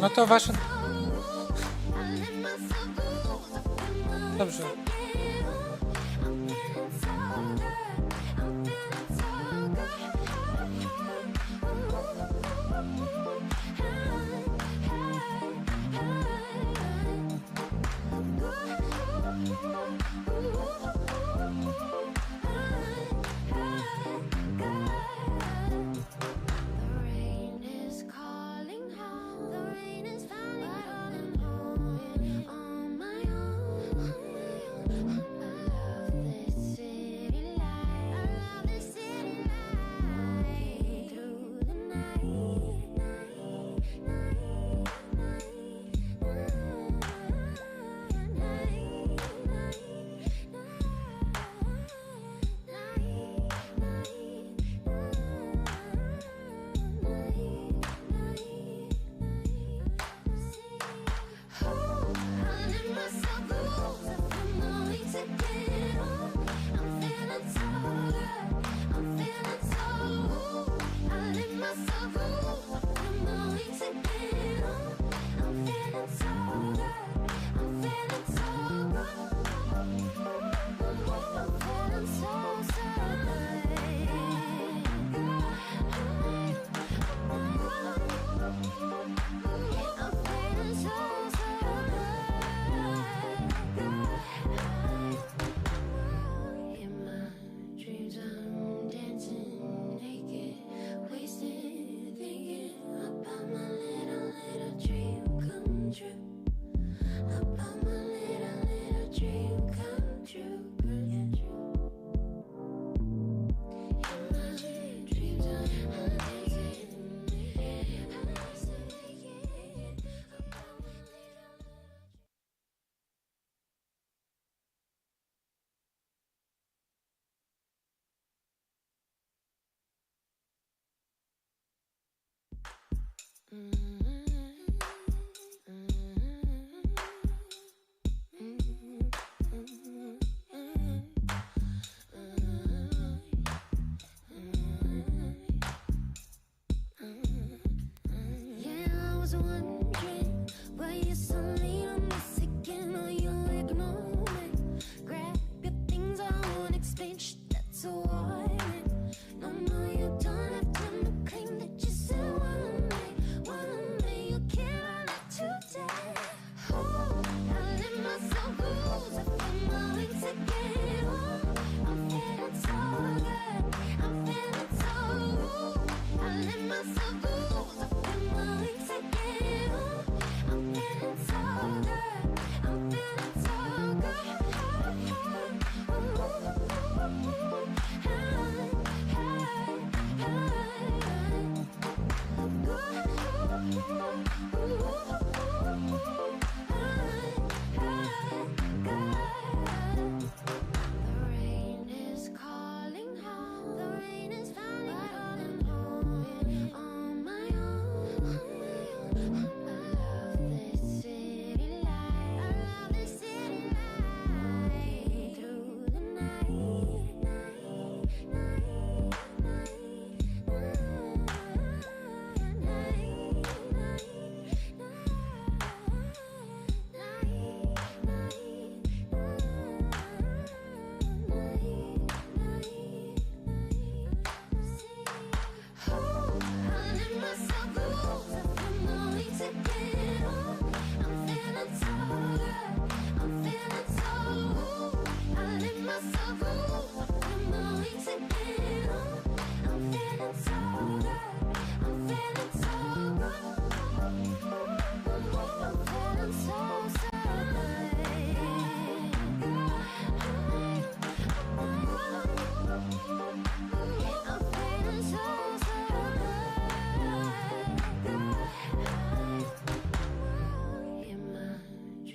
No to wasze... Dobrze.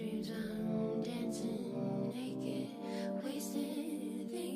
Dreams I'm dancing naked, wasted.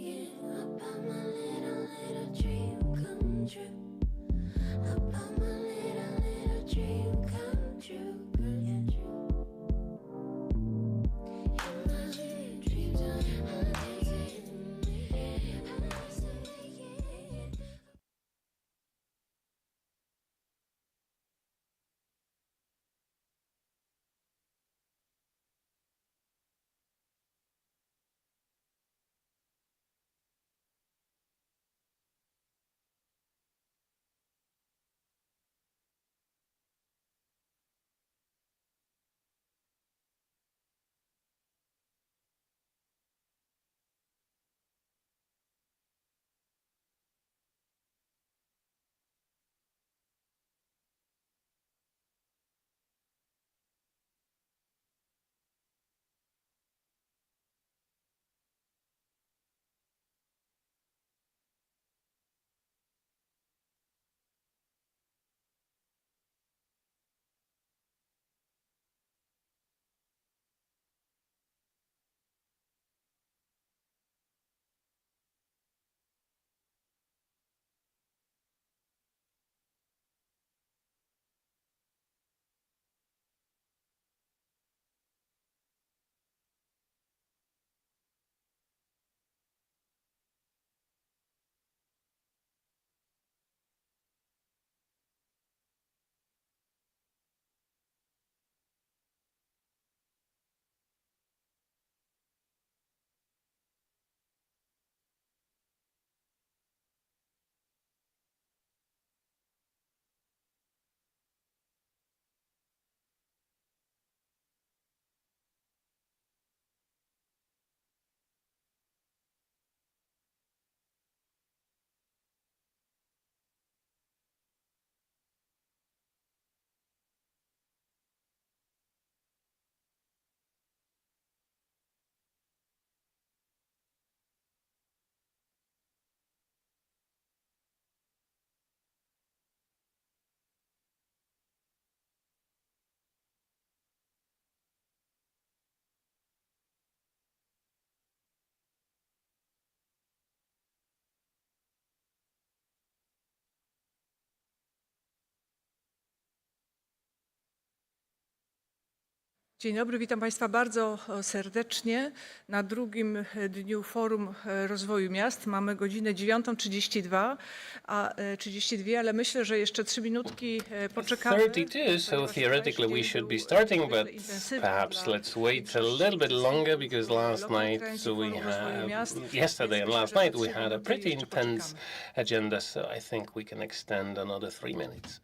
Dzień dobry, witam Państwa bardzo serdecznie na drugim dniu Forum Rozwoju Miast. Mamy godzinę 9:32, ale myślę, że jeszcze 3 minutki poczekamy. 32, so theoretically we should be starting, but perhaps let's wait a little bit longer because yesterday and last night we had a pretty intense agenda, so I think we can extend another 3 minutes.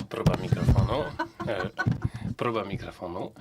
Próba mikrofonu. Próba mikrofonu.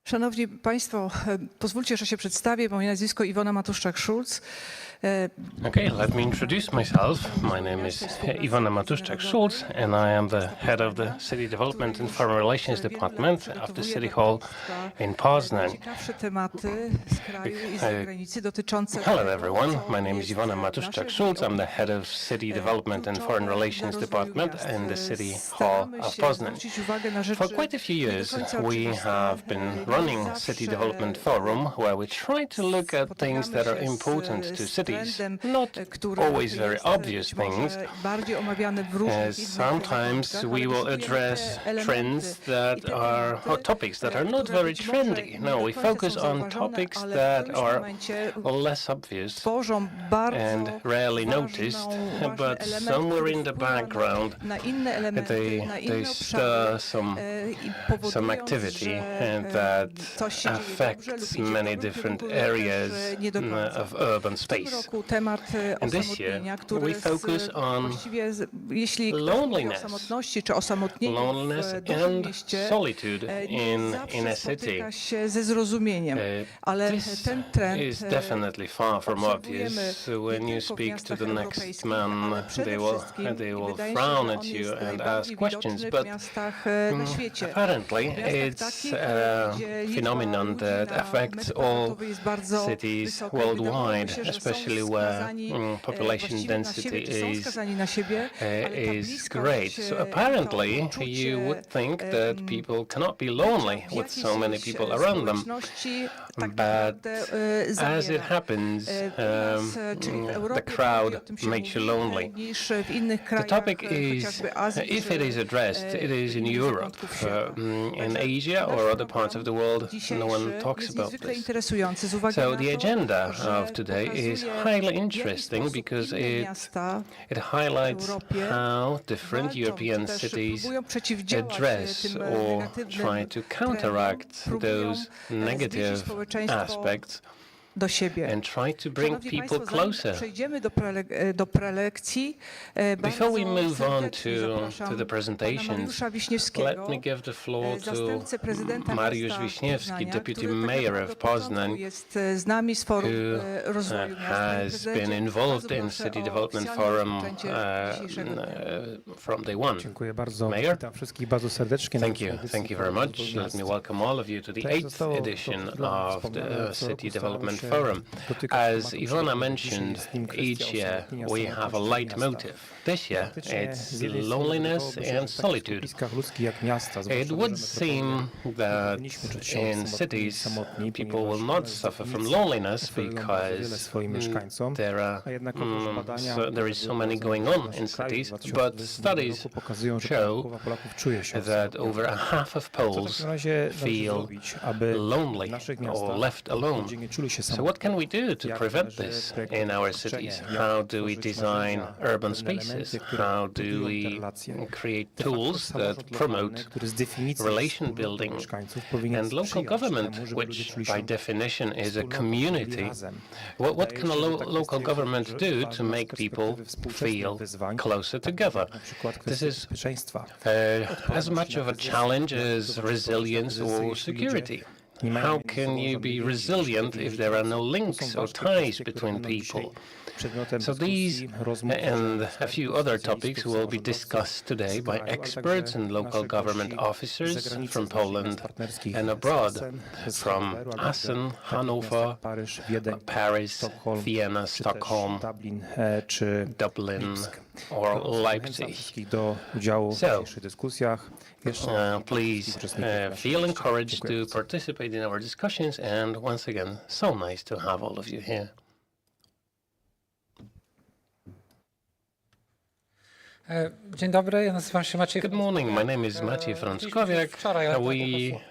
Szanowni Państwo, pozwólcie, że się przedstawię. Moje nazwisko Iwona Matuszczak-Schulz. Okay, let me introduce myself. My name is Iwona Matuszczak-Schulz, and I am the head of the City Development and Foreign Relations Department of the City Hall in Poznań. Ciekawsze tematy z kraju i z zagranicy dotyczące... Hello everyone, my name is Iwona Matuszczak-Schulz. I'm the head of City Development and Foreign Relations Department in the City Hall of Poznań. For quite a few years, we have been running City Development Forum, where we try to look at things that are important to cities. Not always very obvious things. Sometimes we will address trends that are, or topics that are not very trendy. No, we focus on topics that are less obvious and rarely noticed, but somewhere in the background they stir some activity that affects many different areas of urban space. And this year we focus on loneliness and solitude in a city. This is definitely far from obvious. When you speak to the next man, they will frown at you and ask questions, but apparently it's a phenomenon that affects all cities worldwide, especially where population density is great. So apparently you would think that people cannot be lonely with so many people around them. But as it happens, the crowd makes you lonely. The topic is, if it is addressed, it is in Europe. In Asia or other parts of the world, no one talks about this. So the agenda of today is highly interesting because it highlights how different European cities address or try to counteract those negative aspects do siebie. and try to bring Szanowni people Państwo, zanim closer. przejdziemy do prelekcji, Before we bardzo move on serdecznie to zapraszam the pana presentations, Mariusza let Wiśniewskiego, me give the floor to zastępcę prezydenta Mariusz miasta Wiśniewski, Poznania, Deputy który tak Mayor naprawdę of od początku Poznań, jest z nami z Forum who Rozwoju Miasta. Panie has been prezydencie, involved bardzo in proszę City o Development oficjalne Forum rozpoczęcie dzisiejszego dnia. from day one. Dziękuję bardzo. Mayor? Witam wszystkich bardzo serdecznie. na Thank you. edycji Thank you very Forum much. Rozwoju Let me Miast. welcome all of you to the Tak jak 8th zostało edition przed chwilą of wspomniane, the co roku City staramy Development się Forum. dotykać As tematu Ivona przyjętego. Dzisiaj mentioned, jest nim kwestia each year osamotnienia, we have a samotności w leitmotiv. miastach. This year Faktycznie z it's jednej strony loneliness wydawałoby się, że and w takich solitude. skupiskach ludzkich jak miasta, zwłaszcza It duże would metropolie, seem that powinniśmy czuć się in samotni, cities samotni, people ponieważ will not one z suffer from definicji loneliness oferują bardzo wiele because swoim mieszkańcom, there a jednakowoż badania, there is so many going on in cities, but studies pokazują, że show połowa Polaków czuje się that over a half of Co w Poles takim razie należy feel zrobić, aby lonely w naszych or miastach left alone. ludzie nie czuli się So what samotni? can we do to Jak prevent należy this projektować in our otoczenie? cities? Jak How do we tworzyć design narzędzia, urban pewne elementy, spaces? które How do budują te we relacje? create De facto tools samorząd that lokalny, promote który z definicji relation jest wspólnotą building? mieszkańców, powinien And local sprzyjać government, temu, żeby ludzie which czuli się by definition is a wspólnotą, community, czuli razem. what Wydaje can a się, że tak local jest government ważne do to z make perspektywy people współczesnych feel wyzwań, closer takich together? jak na przykład This kwestia is bezpieczeństwa. as much of a challenge as resilience or security. How can you be resilient if there are no links or ties between people? So these and a few other topics will be discussed today by experts and local government officers from Poland and abroad, from Essen, Hanover, Paris, Vienna, Stockholm, Dublin or Leipzig. do udziału w So, dzisiejszych dyskusjach. Please feel encouraged to participate in our discussions, and once again, so nice to have all of you here. Dzień dobry, ja nazywam się Maciej. Good morning, my name is Maciej Frąckowiak.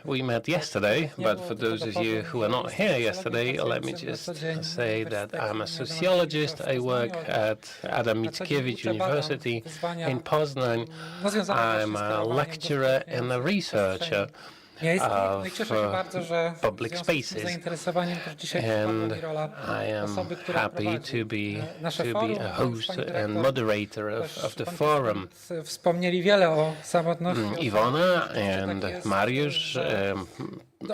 We met yesterday, but for those of you who are not here yesterday, let me just say that I'm a sociologist. I work at Adam Mickiewicz University in Poznań. I'm a lecturer and a researcher No i cieszę się bardzo, że public w związku z tym spaces. zainteresowaniem też dzisiaj And przypadła mi rola I am osoby, która happy prowadzi to be nasze forum. a host Pani and dyrektor, moderator też of the pan forum. prezydent wspomnieli wiele o samotności. o Ivona samotności. and Tak jest, Mariusz że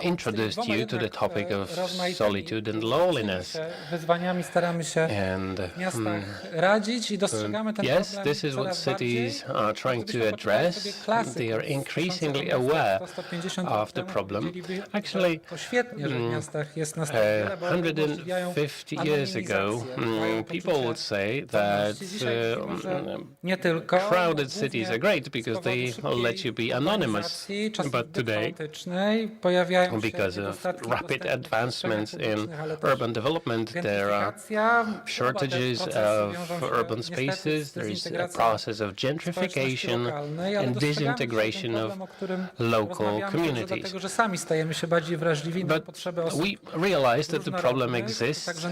introduced z tymi you to the jednak, topic of rozmaitymi solitude and loneliness. wyzwaniami staramy się And w miastach radzić i dostrzegamy ten yes, problem this is what coraz bardziej. cities are trying to Gdybyśmy poczytali sobie address. klasyków They are z increasingly 1000 aware 150 of the lat temu, problem. powiedzieliby, Actually, że to świetnie, że w miastach jest nas tak wiele, bo umożliwiają 150 years ago, anonimizację, dają people poczucie would say that wolności. Dzisiaj widzimy, że nie tylko, crowded głównie cities are great because z they powodu let you be szybkiej anonymous. urbanizacji, czasem But zbyt today, chaotycznej, pojawiają się because of niedostatki rapid dostępu do advancements przestrzeni in publicznych, ale też urban development, there are gentrifikacja. shortages Oba te procesy of wiążą się urban niestety spaces. z There is a dezintegracją process of społeczności gentrification lokalnej, ale and dostrzegamy dzisiaj disintegration ten of problem, o którym local rozmawiamy także communities. dlatego, że sami stajemy się bardziej wrażliwi na But potrzeby osób we realize that the problem różnorodnych, exists także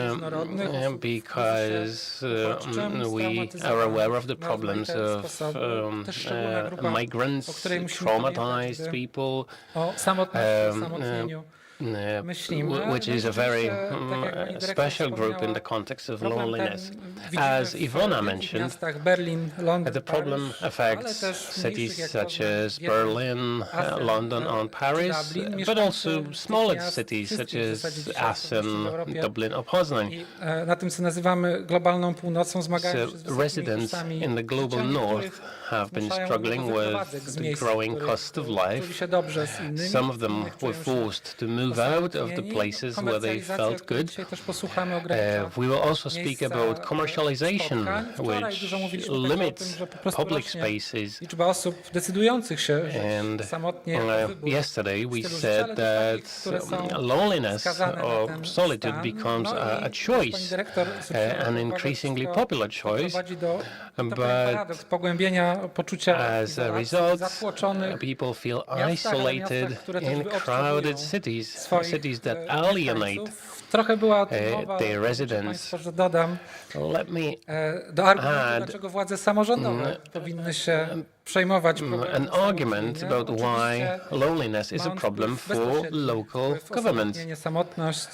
różnorodnych osób, because uchodźczym, we are aware of the na problems rozmaite of sposoby. Też szczególna grupa, o migrants, której musimy traumatized pamiętać, people, o samotności, osamotnieniu. myślimy. which is a very special group in the context of loneliness. As Ivona mentioned, Berlin, Londyn, the problem affects cities such as Berlin, London, and Paris, but also smaller cities such as Essen, Dublin, or Poznań. Na tym, co nazywamy globalną północą, zmagają się z So wysokimi residents kosztami in the global życia, north niektórych have been zmuszają do struggling wyprowadzek with z the miejsc, growing których cost of czuli life. się dobrze z innymi, Some of them innych were czują się forced to move out of the places where they Komercjalizacja, felt o której good. dzisiaj też posłuchamy, ogranicza We will also speak miejsca, about commercialization, spotkań. Wczoraj which dużo mówiliśmy także o tym, limits że po prostu public rośnie spaces. liczba osób decydujących się And samotnie wybór yesterday we stylu życia, said ale też takich, that które są loneliness skazane na or ten solitude stan. becomes No a i pani choice, dyrektor zwróciła an uwagę, increasingly że popular to choice, prowadzi do but paradoks pogłębienia poczucia as a izolacji, result, zatłoczonych people feel miastach, ale isolated miastach, które też in wyobserwują crowded cities, swoich cities that alienate mieszkańców, Trochę była o tym mowa, their pozwólcie residence. Państwo, że dodam Let me do argumentu, add dlaczego władze samorządowe powinny się przejmować problemem an argument osamotnienia. about why loneliness is a problem for local governments. Samotność,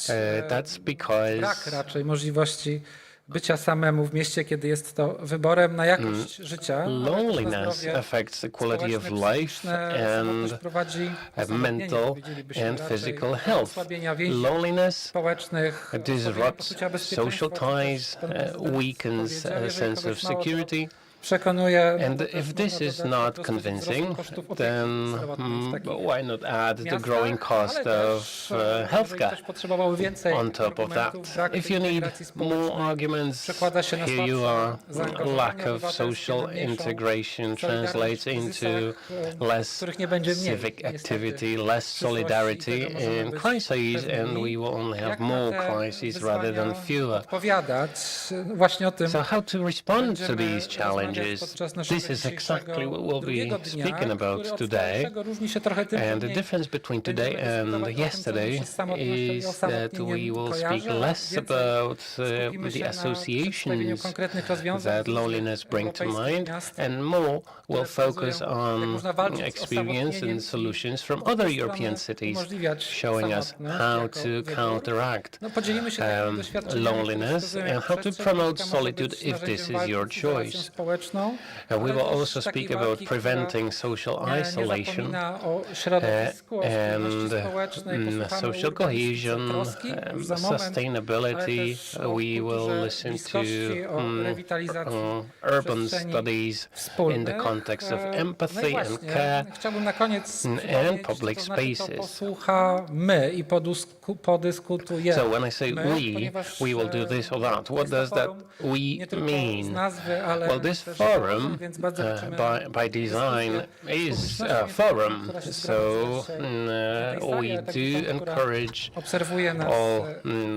That's brak because raczej możliwości bycia samemu w mieście, kiedy jest to wyborem na jakość życia. ale też na loneliness zdrowie affects the quality of społeczne, life psychiczne. Samotność and prowadzi osamotnienie, mental powiedzielibyśmy and raczej, physical do health. osłabienia więzi Loneliness społecznych, osłabienia disrupts poczucia bezpieczeństwa, social to też ties, pan prezydent weakens powiedział. a Jeżeli sense of kogoś mało to security. przekonuje, no And to też if this można is dodać not po prostu wzrostu convincing, kosztów opieki then zdrowotnej w takich why not add the miastach, growing cost ale of też, jeżeli healthcare ktoś potrzebował więcej on top of that? argumentów, brak If you need integracji more społecznej arguments, przekłada się na here you słabsze are. zaangażowanie Lack of obywatelskie, social na mniejszą integration solidarność translates w kryzysach, into less których nie będzie mniej, civic niestety, activity, less w przyszłości solidarity i tego możemy in być crises, and pewni. we will only have Jak na more te crises rather than wyzwania fewer. odpowiadać? Właśnie o tym So how to respond to będziemy these rozmawiać challenges? podczas naszego This is exactly what dzisiejszego we'll drugiego be dnia, speaking który about od today. wczorajszego różni się trochę tym, że And the mniej difference between today będziemy and dyskutować o tym, co yesterday nam się z samotnością i is that osamotnieniem we will kojarzy, speak a less więcej about skupimy się the na przedstawieniu associations konkretnych rozwiązań that z różnych loneliness bring to europejskich mind, miast, and more will które focus wskazują, jak on można walczyć z experience osamotnieniem and i solutions from z drugiej other strony European cities, umożliwiać showing us samotność how jako to wybór. counteract No, podzielimy się takimi doświadczeniami, które loneliness wskazują, jak and how to przestrzeń promote fizyczna może solitude być if narzędziem this is walki your z izolacją choice. społeczną, We ale will też also takiej speak about walki, która preventing social nie isolation zapomina o środowisku, o spójności and społecznej, posłuchamy social urbanistyce cohesion, troski już za moment, ale sustainability. też o We will kulturze listen to bliskości, o rewitalizacji urban przestrzeni studies in the wspólnych. context of No i empathy and właśnie, care. chciałbym na koniec and przypomnieć, public to znaczy to spaces. posłuchamy i podyskutujemy. So when I say My, we ponieważ, will do this or that, what jest to does that forum we nie tylko z mean? nazwy, ale Well, this też forum, więc bardzo liczymy by design, dyskusję is a publiczności, forum, która się so zgromadza na tej sali, we ale taki do sąd, która encourage obserwuje nas all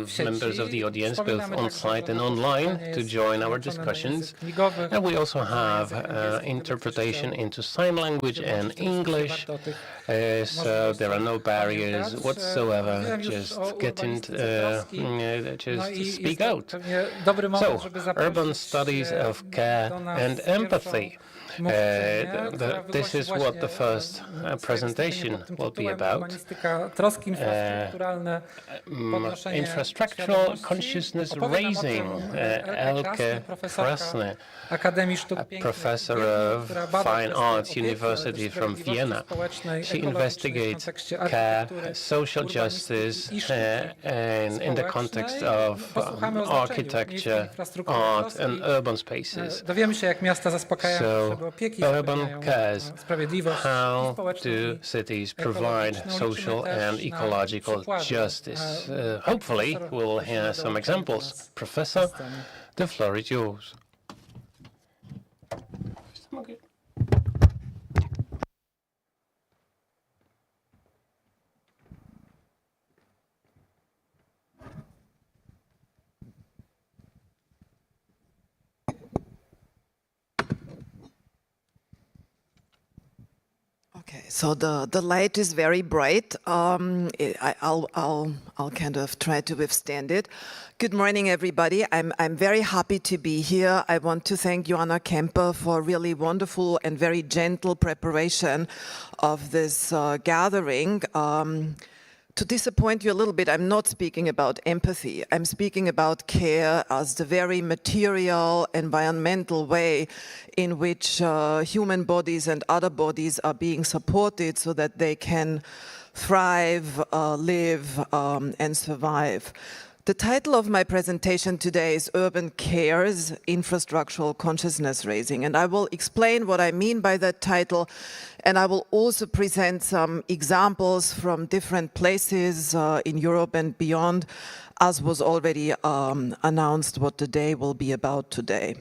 w sieci. members of the audience, both Wspominamy także, on-site że and nasze online, spotkanie to jest join our tłumaczone na discussions. język migowy, And we also na have język angielski, gdyby interpretation ktoś chciał into sign language wziąć and udział w dyskusji, English. warto o tych So there are no barriers pamiętać. whatsoever. Mówiłem już Just o get in, urbanistyce troski. No just i jest speak to out. pewnie dobry moment, So, żeby zaprosić urban studies of care do nas and empathy. mówczynię, która This is wygłosi what the właśnie, first swoje presentation wystąpienie pod tym will be tytułem about. Urbanistyka, troski infrastrukturalne, podnoszenie Infrastructural świadomości. consciousness Opowie nam o raising. tym Elke profesorka Krasny, Akademii Sztuk Pięknych professor w Wiedniu, of która bada Fine kwestie Arts opieki, ale University też from sprawiedliwości Vienna. społecznej, She ekologicznej w investigates kontekście care, architektury, social urbanistyki justice, i sztuki and in the context społecznej. of Posłuchamy o znaczeniu architecture, miejskiej infrastruktury art, troski. and urban spaces. Dowiemy się, jak miasta zaspokajają So, potrzeby opieki, urban zapewniają cares. sprawiedliwość i How społeczną do i cities provide ekologiczną. Liczymy social też and na ecological przykłady. justice? Hopefully, Profesor we'll hear dołączy some do examples. nas Professor, na scenie. the floor is yours. Okay, so the light is very bright. I'll kind of try to withstand it. Good morning, everybody. I'm very happy to be here. I want to thank Joanna Kemper for really wonderful and very gentle preparation of this gathering. To disappoint you a little bit, I'm not speaking about empathy. I'm speaking about care as the very material, environmental way in which human bodies and other bodies are being supported so that they can thrive, live, and survive. The title of my presentation today is Urban Cares, Infrastructural Consciousness Raising, and I will explain what I mean by that title, and I will also present some examples from different places in Europe and beyond, as was already announced what the day will be about today.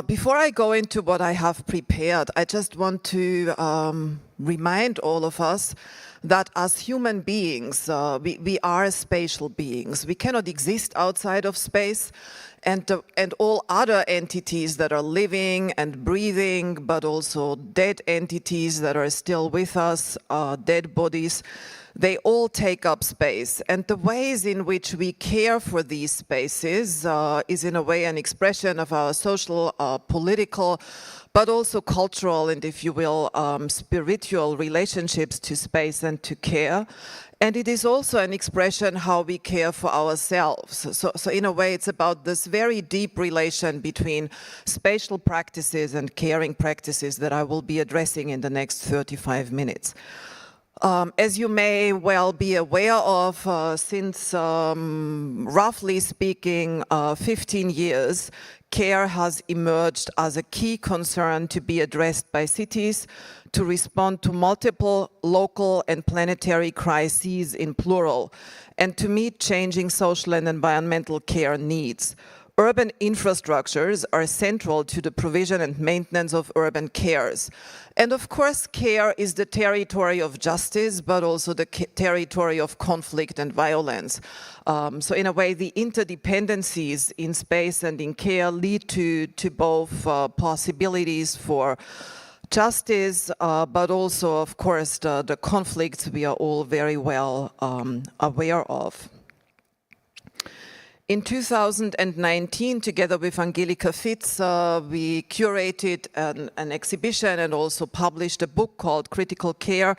Before I go into what I have prepared, I just want to remind all of us that as human beings, we are spatial beings. We cannot exist outside of space, and all other entities that are living and breathing, but also dead entities that are still with us, dead bodies, they all take up space. And the ways in which we care for these spaces is in a way an expression of our social, political, but also cultural and, if you will, spiritual relationships to space and to care. And it is also an expression how we care for ourselves. So in a way, it's about this very deep relation between spatial practices and caring practices that I will be addressing in the next 35 minutes. As you may well be aware of, since roughly speaking 15 years, care has emerged as a key concern to be addressed by cities to respond to multiple local and planetary crises in plural, and to meet changing social and environmental care needs. Urban infrastructures are central to the provision and maintenance of urban cares. And of course, care is the territory of justice, but also the territory of conflict and violence. So in a way, the interdependencies in space and in care lead to both possibilities for justice, but also, of course, the conflicts we are all very well aware of. In 2019, together with Angelika Fitz, we curated an exhibition and also published a book called Critical Care,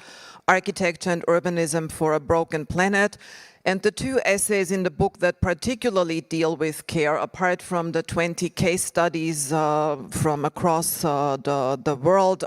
Architecture and Urbanism for a Broken Planet. And the two essays in the book that particularly deal with care, apart from the 20 case studies from across the world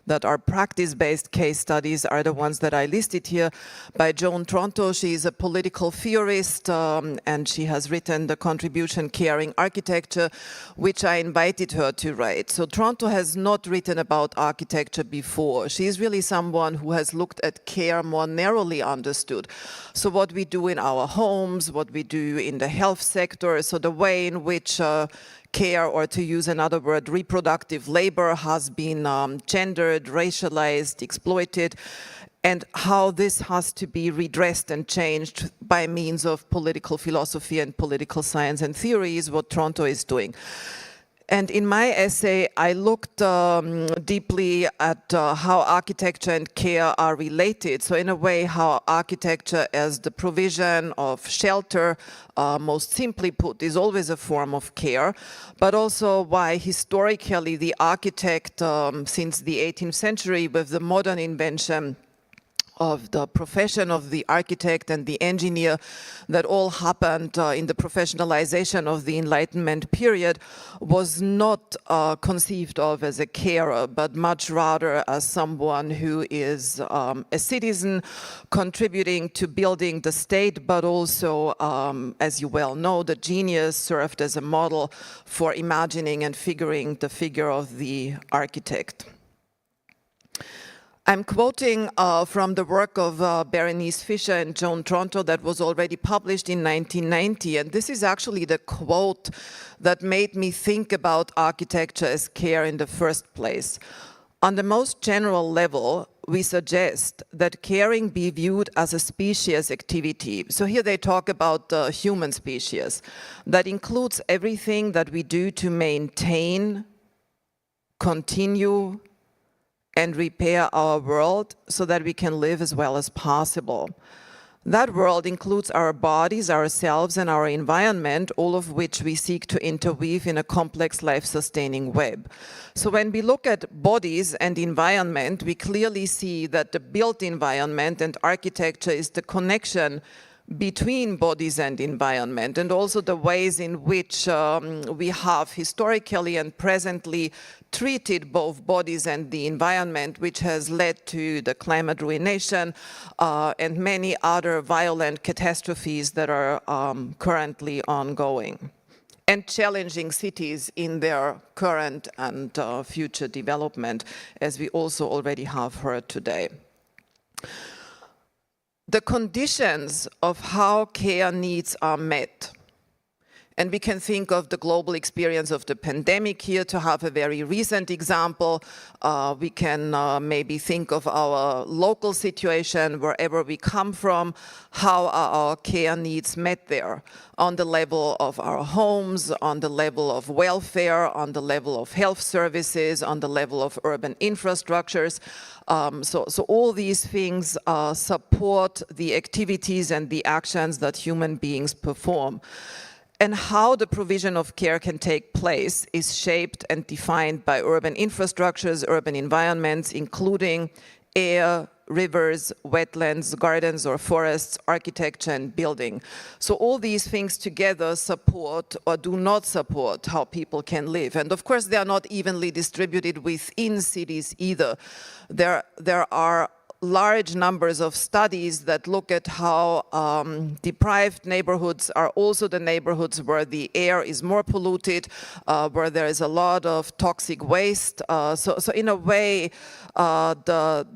that are practice-based case studies, are the ones that I listed here by Joan Tronto. She is a political theorist, and she has written the contribution Caring Architecture, which I invited her to write. So Tronto has not written about architecture before. She is really someone who has looked at care more narrowly understood. So what we do in our homes, what we do in the health sector, so the way in which care, or to use another word, reproductive labor has been gendered, racialized, exploited, and how this has to be redressed and changed by means of political philosophy and political science and theory is what Tronto is doing. And in my essay, I looked deeply at how architecture and care are related. So in a way, how architecture as the provision of shelter, most simply put, is always a form of care, but also why historically the architect, since the 18th century with the modern invention of the profession of the architect and the engineer that all happened in the professionalization of the Enlightenment period, was not conceived of as a carer, but much rather as someone who is a citizen contributing to building the state, but also, as you well know, the genius served as a model for imagining and figuring the figure of the architect. I'm quoting from the work of Berenice Fisher and Joan Tronto that was already published in 1990, and this is actually the quote that made me think about architecture as care in the first place. On the most general level, we suggest that caring be viewed as a species activity. So here they talk about the human species. That includes everything that we do to maintain, continue, and repair our world so that we can live as well as possible. That world includes our bodies, ourselves, and our environment, all of which we seek to interweave in a complex life-sustaining web. So when we look at bodies and environment, we clearly see that the built environment and architecture is the connection between bodies and environment, and also the ways in which we have historically and presently treated both bodies and the environment, which has led to the climate ruination and many other violent catastrophes that are currently ongoing, and challenging cities in their current and future development, as we also already have heard today. The conditions of how care needs are met And we can think of the global experience of the pandemic here to have a very recent example. We can maybe think of our local situation, wherever we come from, how are our care needs met there, on the level of our homes, on the level of welfare, on the level of health services, on the level of urban infrastructures. So all these things support the activities and the actions that human beings perform. And how the provision of care can take place is shaped and defined by urban infrastructures, urban environments, including air, rivers, wetlands, gardens or forests, architecture and building. So all these things together support or do not support how people can live. And of course, they are not evenly distributed within cities either. There are large numbers of studies that look at how deprived neighborhoods are also the neighborhoods where the air is more polluted, where there is a lot of toxic waste. So in a way, the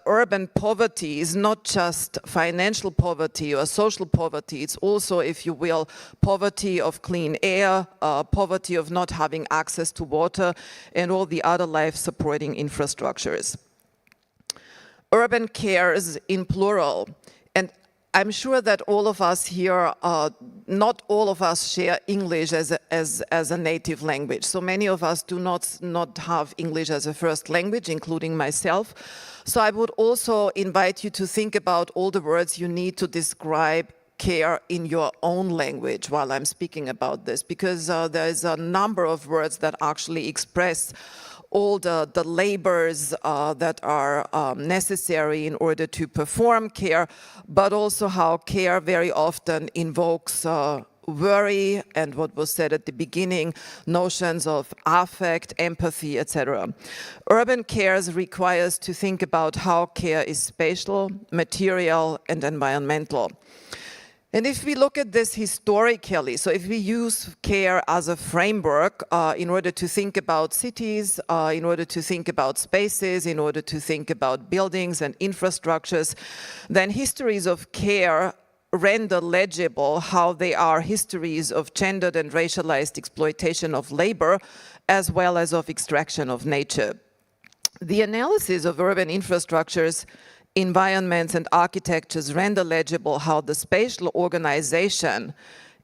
urban poverty is not just financial poverty or social poverty, it's also, if you will, poverty of clean air, poverty of not having access to water, and all the other life-supporting infrastructures. Urban cares in plural. And I'm sure that all of us here, not all of us share English as a native language. So many of us do not have English as a first language, including myself. So I would also invite you to think about all the words you need to describe care in your own language while I'm speaking about this, because there is a number of words that actually express all the labors that are necessary in order to perform care, but also how care very often invokes worry and what was said at the beginning, notions of affect, empathy, etc. Urban cares requires to think about how care is spatial, material, and environmental. And if we look at this historically, so if we use care as a framework in order to think about cities, in order to think about spaces, in order to think about buildings and infrastructures, then histories of care render legible how they are histories of gendered and racialized exploitation of labor, as well as of extraction of nature. The analysis of urban infrastructures, environments and architectures render legible how the spatial organization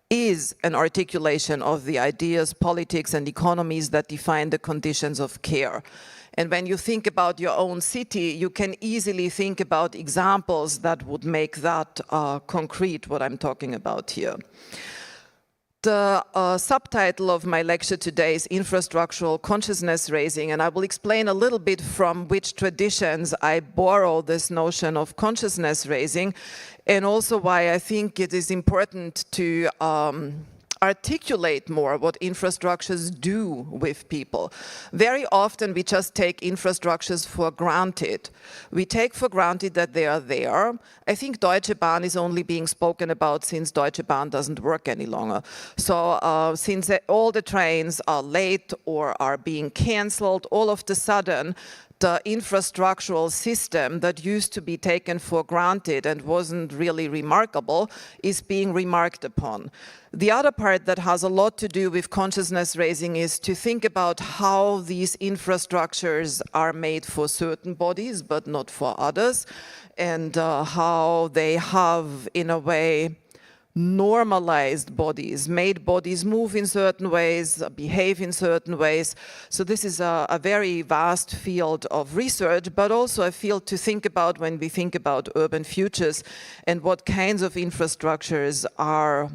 is an articulation of the ideas, politics and economies that define the conditions of care. And when you think about your own city, you can easily think about examples that would make that concrete, what I'm talking about here. The subtitle of my lecture today is Infrastructural Consciousness Raising, and I will explain a little bit from which traditions I borrow this notion of consciousness raising, and also why I think it is important to articulate more what infrastructures do with people. Very often we just take infrastructures for granted. We take for granted that they are there. I think Deutsche Bahn is only being spoken about since Deutsche Bahn doesn't work any longer. So since all the trains are late or are being cancelled, all of a sudden the infrastructural system that used to be taken for granted and wasn't really remarkable is being remarked upon. The other part that has a lot to do with consciousness raising is to think about how these infrastructures are made for certain bodies but not for others, and how they have, in a way, normalized bodies, made bodies move in certain ways, behave in certain ways. So this is a very vast field of research, but also a field to think about when we think about urban futures and what kinds of infrastructures are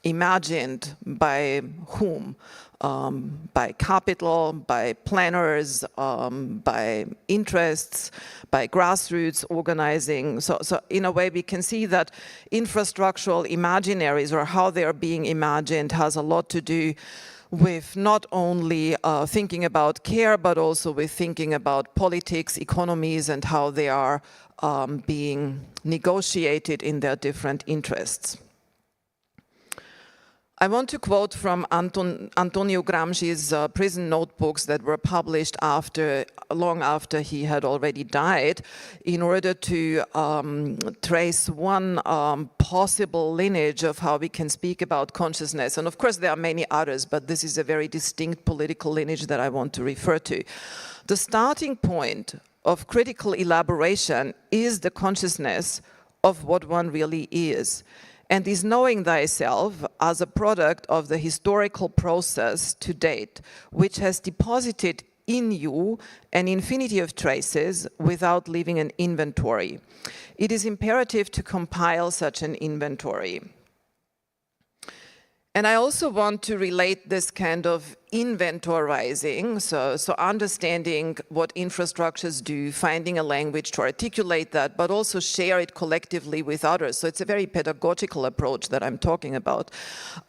imagined by whom. By capital, by planners, by interests, by grassroots organizing. So in a way we can see that infrastructural imaginaries, or how they are being imagined, has a lot to do with not only thinking about care, but also with thinking about politics, economies, and how they are being negotiated in their different interests. I want to quote from Antonio Gramsci's prison notebooks that were published long after he had already died, in order to trace one possible lineage of how we can speak about consciousness. And of course there are many others, but this is a very distinct political lineage that I want to refer to. The starting point of critical elaboration is the consciousness of what one really is, and is knowing thyself as a product of the historical process to date, which has deposited in you an infinity of traces without leaving an inventory. It is imperative to compile such an inventory. And I also want to relate this kind of inventorizing, so understanding what infrastructures do, finding a language to articulate that, but also share it collectively with others. So it's a very pedagogical approach that I'm talking about.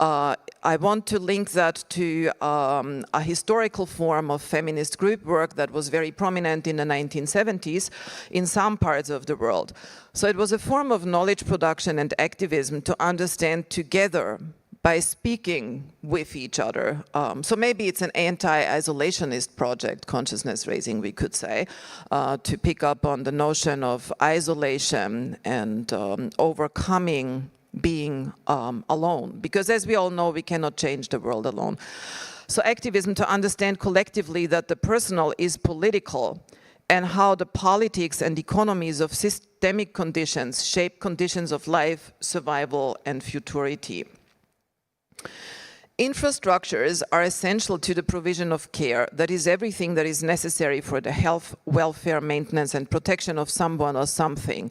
I want to link that to a historical form of feminist group work that was very prominent in the 1970s in some parts of the world. So it was a form of knowledge production and activism to understand together by speaking with each other. So maybe it's an anti-isolationist project, consciousness raising, we could say, to pick up on the notion of isolation and overcoming being alone. Because as we all know, we cannot change the world alone. So activism to understand collectively that the personal is political, and how the politics and economies of systemic conditions shape conditions of life, survival, and futurity. Infrastructures are essential to the provision of care, that is everything that is necessary for the health, welfare, maintenance, and protection of someone or something.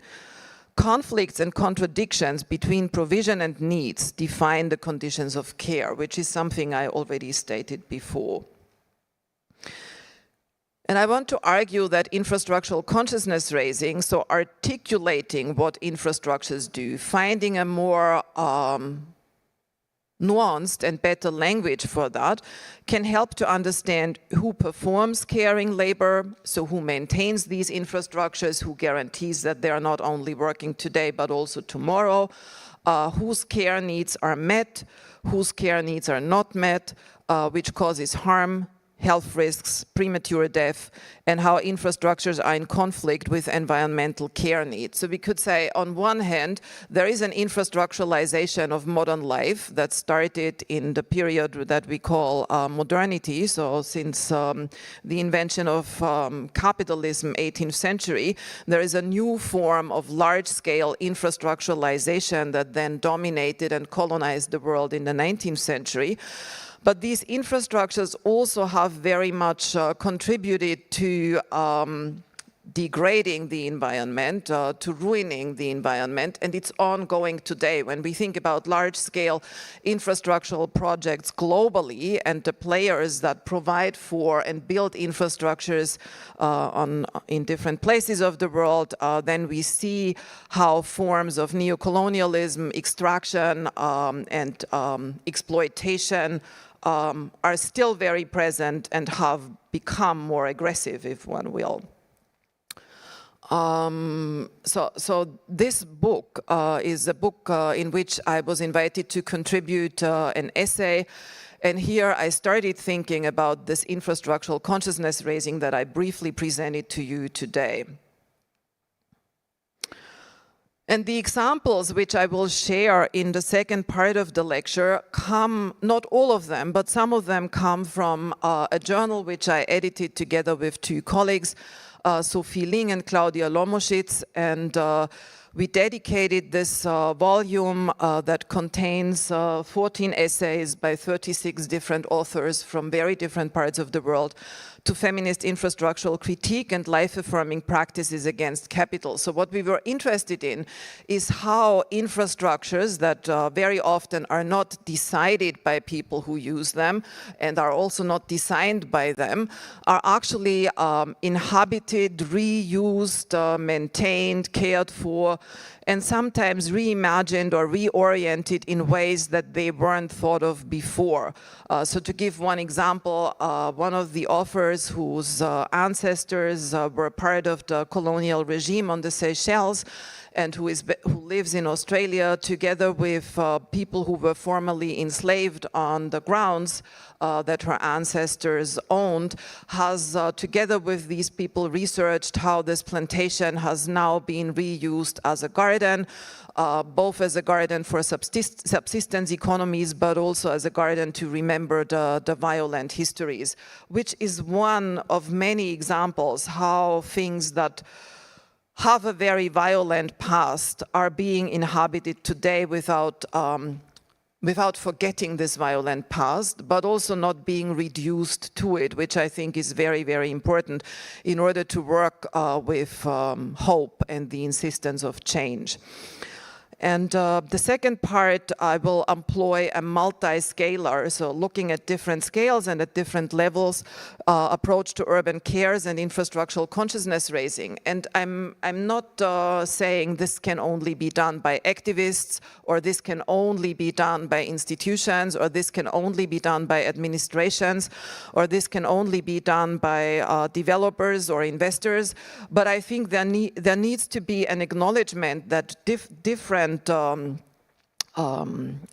Conflicts and contradictions between provision and needs define the conditions of care, which is something I already stated before. And I want to argue that infrastructural consciousness raising, so articulating what infrastructures do, finding a more nuanced and better language for that, can help to understand who performs caring labor, so who maintains these infrastructures, who guarantees that they are not only working today but also tomorrow, whose care needs are met, whose care needs are not met, which causes harm, health risks, premature death, and how infrastructures are in conflict with environmental care needs. So we could say, on one hand, there is an infrastructuralization of modern life that started in the period that we call modernity, so since the invention of capitalism, 18th century, there is a new form of large-scale infrastructuralization that then dominated and colonized the world in the 19th century. But these infrastructures also have very much contributed to degrading the environment, to ruining the environment, and it's ongoing today. When we think about large-scale infrastructural projects globally and the players that provide for and build infrastructures in different places of the world, then we see how forms of neocolonialism, extraction, and exploitation are still very present and have become more aggressive, if one will. So this book is a book in which I was invited to contribute an essay, and here I started thinking about this infrastructural consciousness raising that I briefly presented to you today. And the examples which I will share in the second part of the lecture come, not all of them, but some of them come from a journal which I edited together with two colleagues, Sophie Ling and Claudia Lomoschitz, and we dedicated this volume that contains 14 essays by 36 different authors from very different parts of the world to feminist infrastructural critique and life-affirming practices against capital. So what we were interested in is how infrastructures that very often are not decided by people who use them and are also not designed by them are actually inhabited, reused, maintained, cared for, and sometimes reimagined or reoriented in ways that they weren't thought of before. So to give one example, one of the authors settlers whose ancestors were part of the colonial regime on the Seychelles, and who lives in Australia, together with people who were formerly enslaved on the grounds that her ancestors owned, has, together with these people, researched how this plantation has now been reused as a garden, both as a garden for subsistence economies, but also as a garden to remember the violent histories, which is one of many examples how things that have a very violent past are being inhabited today without forgetting this violent past, but also not being reduced to it, which I think is very, very important in order to work with hope and the insistence of change. And the second part, I will employ a multi-scalar, so looking at different scales and at different levels, approach to urban cares and infrastructural consciousness raising. And I'm not saying this can only be done by activists, or this can only be done by institutions, or this can only be done by administrations, or this can only be done by developers or investors. But I think there needs to be an acknowledgement that different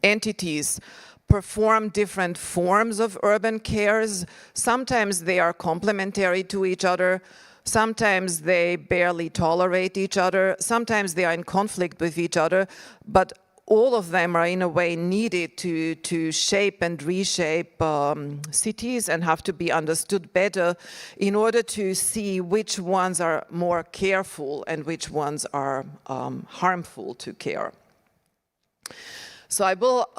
entities perform different forms of urban cares. Sometimes they are complementary to each other. Sometimes they barely tolerate each other. Sometimes they are in conflict with each other. But all of them are in a way needed to shape and reshape cities, and have to be understood better in order to see which ones are more careful and which ones are harmful to care. So I will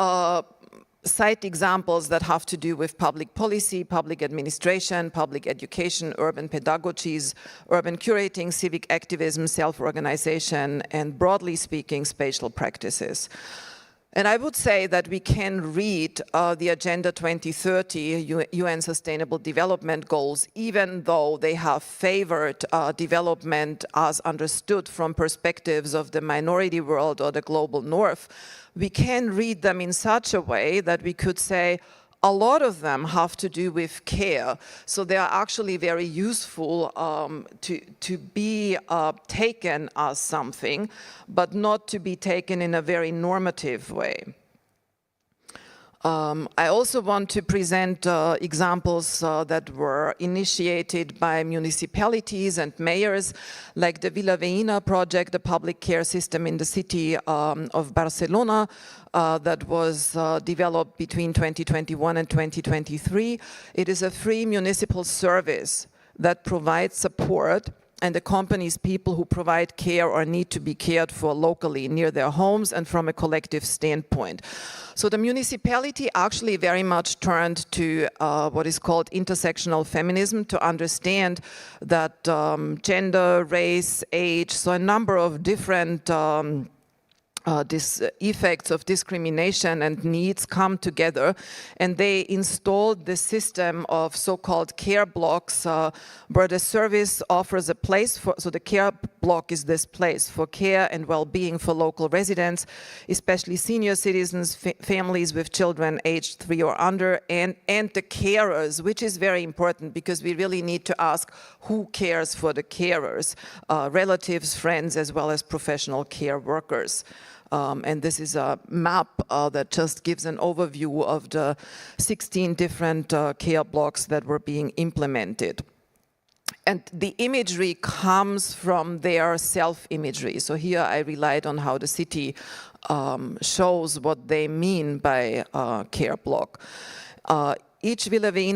cite examples that have to do with public policy, public administration, public education, urban pedagogies, urban curating, civic activism, self-organization, and broadly speaking, spatial practices. And I would say that we can read the Agenda 2030 UN Sustainable Development Goals, even though they have favored development as understood from perspectives of the minority world or the global north. We can read them in such a way that we could say a lot of them have to do with care. So they are actually very useful to be taken as something, but not to be taken in a very normative way. I also want to present examples that were initiated by municipalities and mayors, like the Vila Veïna project, the public care system in the city of Barcelona, that was developed between 2021 and 2023. It is a free municipal service that provides support and accompanies people who provide care or need to be cared for locally near their homes and from a collective standpoint. So the municipality actually very much turned to what is called intersectional feminism to understand that gender, race, age, so a number of different effects of discrimination and needs come together, and they installed the system of so-called care blocks where the service offers a place for, so the care block is this place for care and well-being for local residents, especially senior citizens, families with children aged 3 or under, and the carers, which is very important because we really need to ask who cares for the carers, relatives, friends, as well as professional care workers. And this is a map that just gives an overview of the 16 different care blocks that were being implemented. And the imagery comes from their self-imagery. So here I relied on how the city shows what they mean by care block. Each Vila Veïna